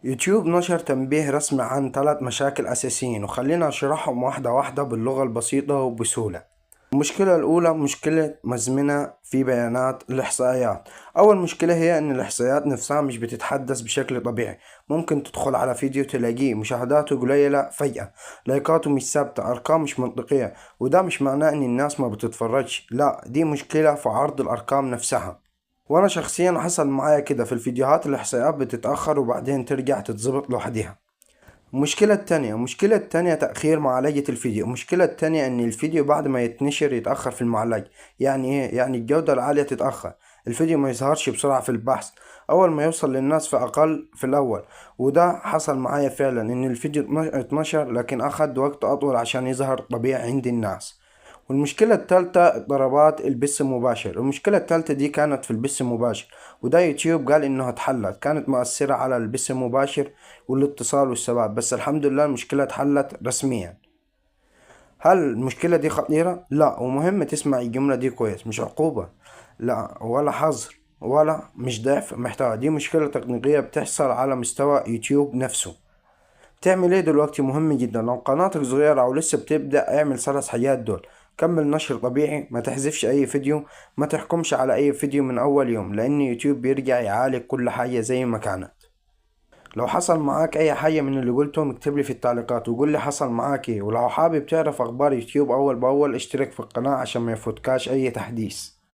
يوتيوب نشر تنبيه رسمي عن 3 مشاكل أساسيين، وخلينا أشرحهم واحدة واحدة باللغة البسيطة وبسهولة. المشكلة الأولى مشكلة مزمنة في بيانات الإحصائيات. أول مشكلة هي أن الإحصائيات نفسها مش بتتحدث بشكل طبيعي. ممكن تدخل على فيديو تلاقيه مشاهداته قليلة فجأة، لايكاته مش ثابتة، أرقام مش منطقية. وده مش معناه أن الناس ما بتتفرجش، لا، دي مشكلة في عرض الأرقام نفسها. وانا شخصيا حصل معايا كده في الفيديوهات، الاحصائيات بتتأخر وبعدين ترجع تتظبط لوحدها. المشكلة التانية تأخير معالجة الفيديو. المشكلة التانية ان الفيديو بعد ما يتنشر يتأخر في المعالجة. يعني ايه؟ يعني الجودة العالية تتأخر، الفيديو ما يظهرش بسرعة في البحث اول ما يوصل للناس، في اقل في الاول. وده حصل معايا فعلا، ان الفيديو اتنشر لكن اخد وقت اطول عشان يظهر طبيعي عند الناس. والمشكلة الثالثة اضطرابات البث المباشر. المشكلة الثالثة دي كانت في البث المباشر، وده يوتيوب قال انها اتحلت، كانت مؤثرة على البث المباشر والاتصال والثبات، بس الحمد لله المشكلة اتحلت رسميا. هل المشكلة دي خطيرة؟ لا، ومهم تسمع الجملة دي كويس، مش عقوبة، لا، ولا حظر، ولا مش ضعف محتوى. دي مشكلة تقنية بتحصل على مستوى يوتيوب نفسه. تعمل ايه دلوقتي؟ مهم جدا، لو قناتك صغيرة او لسه بتبدأ اعمل 3 حاجات دول. كمل نشر طبيعي، ما تحذفش اي فيديو، ما تحكمش على اي فيديو من اول يوم، لان يوتيوب بيرجع يعالج كل حاجة زي ما كانت. لو حصل معاك اي حاجة من اللي قلتهم اكتب لي في التعليقات وقول لي حصل معاك ايه. ولو حابب تعرف اخبار يوتيوب اول باول اشترك في القناة عشان ما يفوتكاش اي تحديث.